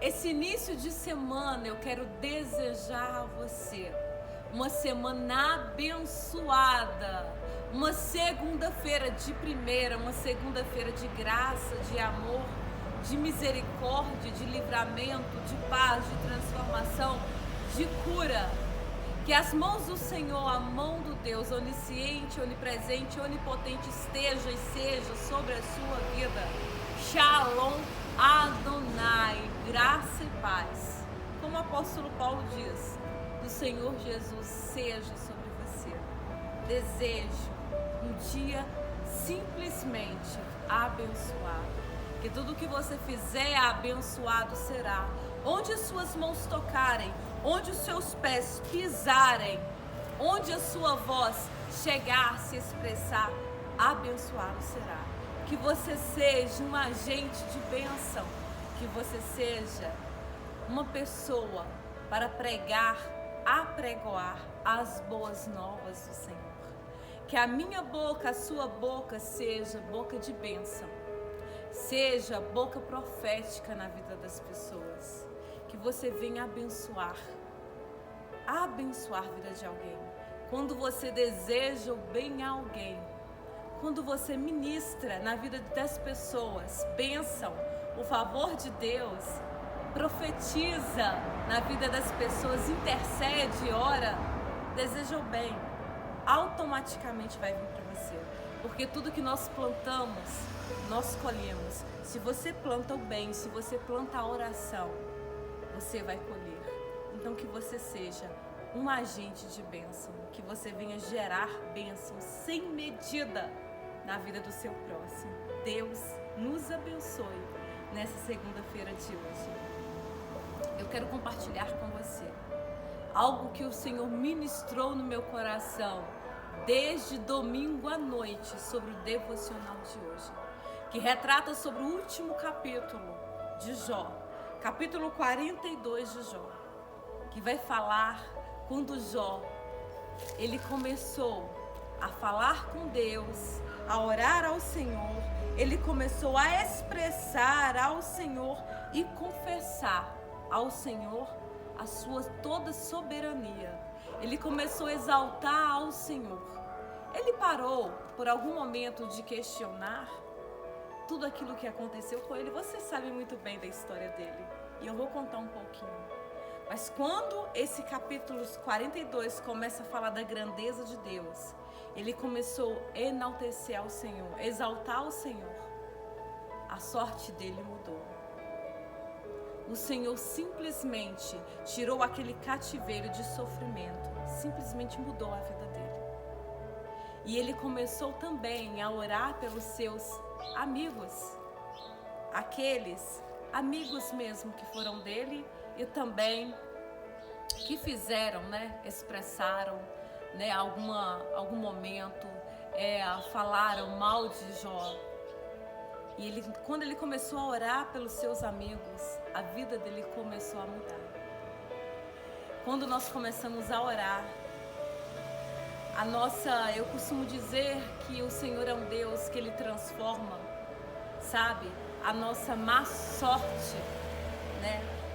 Esse início de semana eu quero desejar a você uma semana abençoada, uma segunda-feira de primeira, uma segunda-feira de graça, de amor, de misericórdia, de livramento, de paz, de transformação, de cura. Que as mãos do Senhor, a mão do Deus onisciente, onipresente, onipotente esteja e seja sobre a sua vida. Shalom Adonai, graça e paz. Como o apóstolo Paulo diz, do Senhor Jesus seja sobre você. Desejo um dia simplesmente abençoado. Que tudo que você fizer abençoado será. Onde as suas mãos tocarem, onde os seus pés pisarem, onde a sua voz chegar, se expressar, abençoado será. Que você seja um agente de bênção, que você seja uma pessoa para pregar, apregoar as boas novas do Senhor. Que a minha boca, a sua boca seja boca de bênção, seja boca profética na vida das pessoas. Que você venha abençoar a vida de alguém. Quando você deseja o bem a alguém, quando você ministra na vida das pessoas bênção, o favor de Deus, profetiza na vida das pessoas, intercede, ora, deseja o bem, automaticamente vai vir para você. Porque tudo que nós plantamos, nós colhemos. Se você planta o bem, se você planta a oração, você vai colher. Então que você seja um agente de bênção, que você venha gerar bênção sem medida na vida do seu próximo. Deus nos abençoe nessa segunda-feira de hoje. Eu quero compartilhar com você algo que o Senhor ministrou no meu coração desde domingo à noite sobre o devocional de hoje, que retrata sobre o último capítulo de Jó, capítulo 42 de Jó, que vai falar quando Jó, ele começou a falar com Deus, a orar ao Senhor, ele começou a expressar ao Senhor e confessar ao Senhor a sua toda soberania. Ele começou a exaltar ao Senhor. Ele parou por algum momento de questionar tudo aquilo que aconteceu com ele. Você sabe muito bem da história dele e eu vou contar um pouquinho. Mas quando esse capítulo 42 começa a falar da grandeza de Deus, ele começou a enaltecer ao Senhor, exaltar ao Senhor. A sorte dele mudou. O Senhor simplesmente tirou aquele cativeiro de sofrimento, simplesmente mudou a vida dele. E ele começou também a orar pelos seus amigos, aqueles amigos mesmo que foram dele e também que fizeram, expressaram, algum momento, falaram mal de Jó. E quando ele começou a orar pelos seus amigos, a vida dele começou a mudar. Quando nós começamos a orar, eu costumo dizer que o Senhor é um Deus que ele transforma, sabe, a nossa má sorte,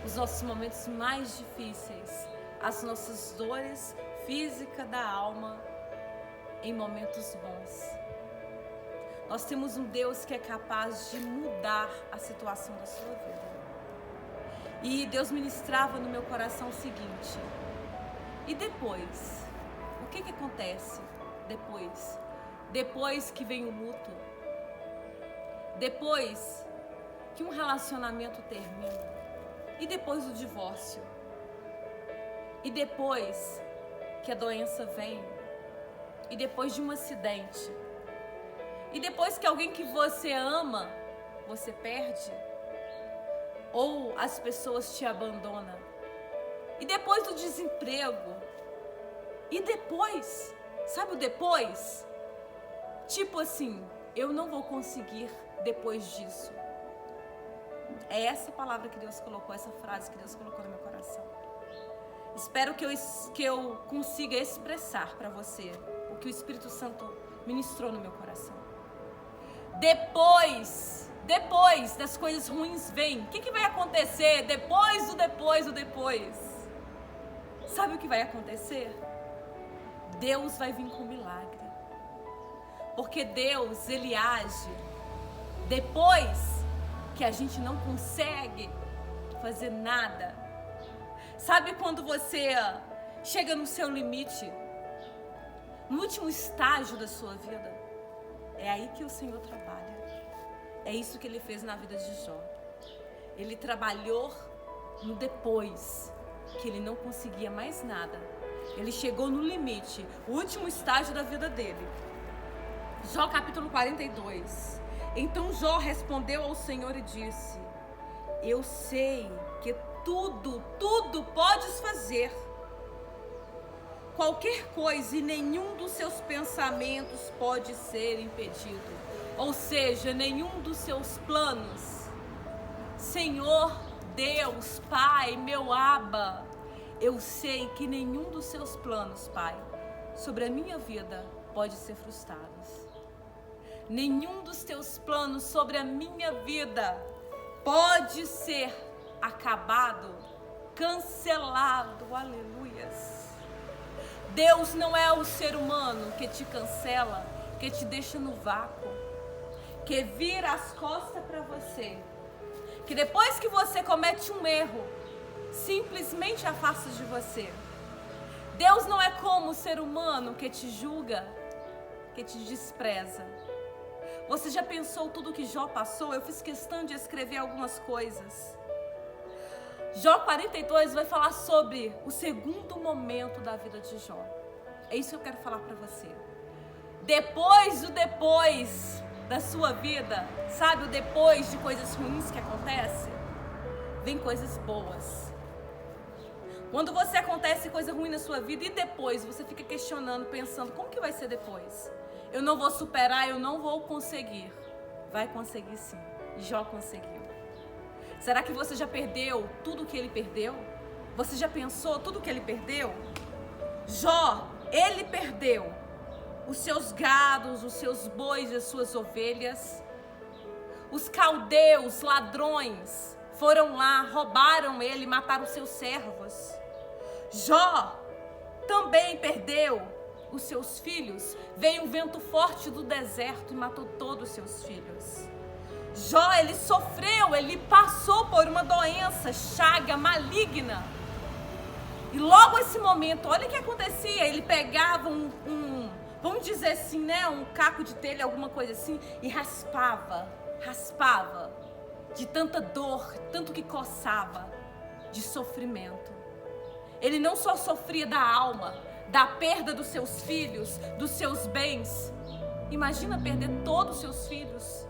os nossos momentos mais difíceis, as nossas dores físicas da alma, em momentos bons. Nós temos um Deus que é capaz de mudar a situação da sua vida. E Deus ministrava no meu coração o seguinte: e depois? O que acontece depois? Depois que vem o luto, depois que um relacionamento termina, e depois do divórcio, e depois que a doença vem, e depois de um acidente, e depois que alguém que você ama, você perde, ou as pessoas te abandonam, e depois do desemprego, e depois, sabe o depois? Tipo assim, eu não vou conseguir depois disso. É essa palavra que Deus colocou, essa frase que Deus colocou no meu coração. Espero que eu consiga expressar para você o que o Espírito Santo ministrou no meu coração. Depois Depois das coisas ruins vêm. O que vai acontecer depois do depois do depois? Sabe o que vai acontecer? Deus vai vir com milagre. Porque Deus, Ele age depois que a gente não consegue fazer nada. Sabe quando você chega no seu limite, no último estágio da sua vida? É aí que o Senhor trabalha. É isso que Ele fez na vida de Jó. Ele trabalhou no depois, que ele não conseguia mais nada. Ele chegou no limite, o último estágio da vida dele. Jó capítulo 42. Então Jó respondeu ao Senhor e disse: eu sei que tudo podes fazer. Qualquer coisa e nenhum dos seus pensamentos pode ser impedido. Ou seja, nenhum dos seus planos. Senhor Deus, Pai, meu Abba, eu sei que nenhum dos seus planos, Pai, sobre a minha vida pode ser frustrado. Nenhum dos teus planos sobre a minha vida pode ser acabado, cancelado. Aleluias. Deus não é o ser humano que te cancela, que te deixa no vácuo, que vira as costas para você, que depois que você comete um erro, simplesmente afasta de você. Deus não é como o ser humano que te julga, que te despreza. Você já pensou tudo que Jó passou? Eu fiz questão de escrever algumas coisas. Jó 42 vai falar sobre o segundo momento da vida de Jó. É isso que eu quero falar para você. Depois da sua vida, sabe, o depois de coisas ruins que acontecem, vem coisas boas. Quando você acontece coisa ruim na sua vida e depois você fica questionando, pensando, como que vai ser depois? Eu não vou superar, eu não vou conseguir. Vai conseguir sim. Jó conseguiu. Será que você já perdeu tudo que ele perdeu? Você já pensou tudo que ele perdeu? Jó, ele perdeu os seus gados, os seus bois e as suas ovelhas. Os caldeus, ladrões, foram lá, roubaram ele, mataram os seus servos. Jó também perdeu os seus filhos. Veio um vento forte do deserto e matou todos os seus filhos. Jó, ele sofreu, ele passou por uma doença, chaga maligna. E logo esse momento, olha o que acontecia, ele pegava vamos dizer assim, né, um caco de telha, alguma coisa assim, e raspava, de tanta dor, tanto que coçava, de sofrimento. Ele não só sofria da alma, da perda dos seus filhos, dos seus bens. Imagina perder todos os seus filhos.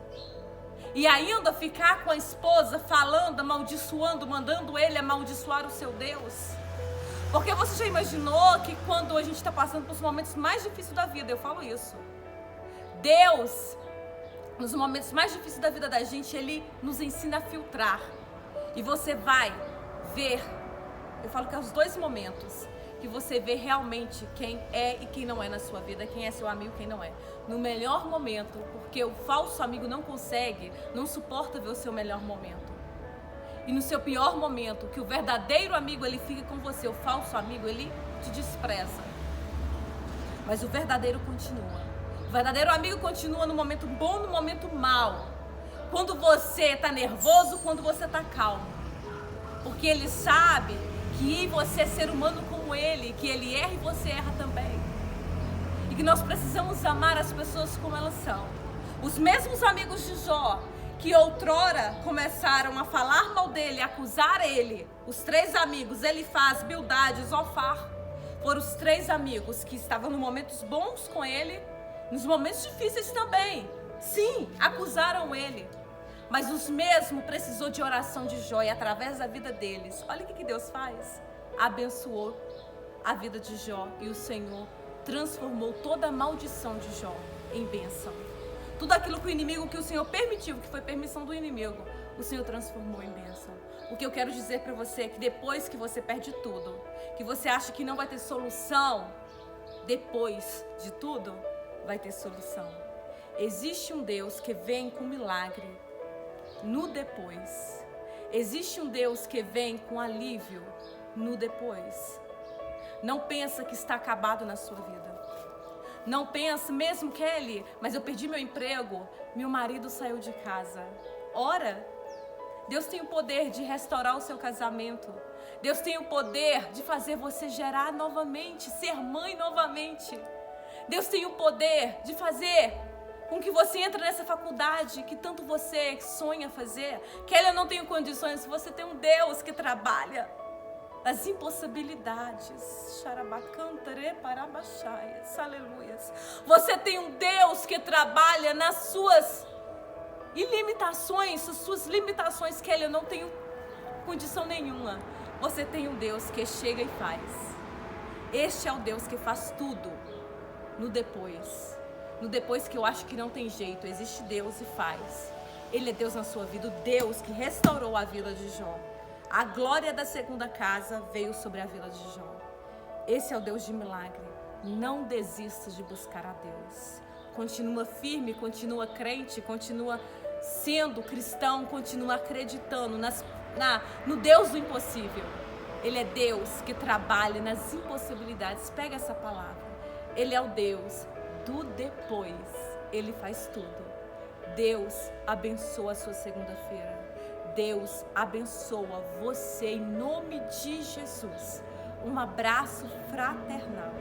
E ainda ficar com a esposa falando, amaldiçoando, mandando ele amaldiçoar o seu Deus. Porque você já imaginou que quando a gente está passando por os momentos mais difíceis da vida, eu falo isso, Deus, nos momentos mais difíceis da vida da gente, Ele nos ensina a filtrar. E você vai ver, eu falo que é os dois momentos, que você vê realmente quem é e quem não é na sua vida, quem é seu amigo e quem não é. No melhor momento, porque o falso amigo não suporta ver o seu melhor momento. E no seu pior momento, que o verdadeiro amigo, ele fica com você, o falso amigo, ele te despreza. Mas o verdadeiro continua. O verdadeiro amigo continua no momento bom, no momento mau. Quando você está nervoso, quando você está calmo. Porque ele sabe que você é ser humano como ele, que ele erra e você erra também. E que nós precisamos amar as pessoas como elas são. Os mesmos amigos de Jó, que outrora começaram a falar mal dele, a acusar ele, os três amigos, Elifaz, Bildade e Zofar, foram os três amigos que estavam nos momentos bons com ele, nos momentos difíceis também. Sim, acusaram ele. Mas os mesmos precisou de oração de Jó e através da vida deles, olha o que Deus faz. Abençoou a vida de Jó e o Senhor transformou toda a maldição de Jó em bênção. Tudo aquilo que o inimigo, que o Senhor permitiu, que foi permissão do inimigo, o Senhor transformou em bênção. O que eu quero dizer para você é que depois que você perde tudo, que você acha que não vai ter solução, depois de tudo, vai ter solução. Existe um Deus que vem com milagre no depois. Existe um Deus que vem com alívio no depois. Não pensa que está acabado na sua vida. Não pensa, mesmo Kelly, mas eu perdi meu emprego, meu marido saiu de casa. Ora, Deus tem o poder de restaurar o seu casamento. Deus tem o poder de fazer você gerar novamente, ser mãe novamente. Deus tem o poder de fazer com que você entre nessa faculdade que tanto você sonha fazer. Kelly, eu não tenho condições. Você tem um Deus que trabalha as impossibilidades. Aleluias. Você tem um Deus que trabalha nas suas limitações, Kelly, eu não tenho condição nenhuma. Você tem um Deus que chega e faz. Este é o Deus que faz tudo no depois. No depois que eu acho que não tem jeito, existe Deus e faz. Ele é Deus na sua vida, o Deus que restaurou a vida de Jó. A glória da segunda casa veio sobre a vida de Jó. Esse é o Deus de milagre. Não desista de buscar a Deus. Continua firme, continua crente, continua sendo cristão, continua acreditando no Deus do impossível. Ele é Deus que trabalha nas impossibilidades. Pega essa palavra. Ele é o Deus do depois. Ele faz tudo. Deus abençoa a sua segunda-feira. Deus abençoa você em nome de Jesus. Um abraço fraternal.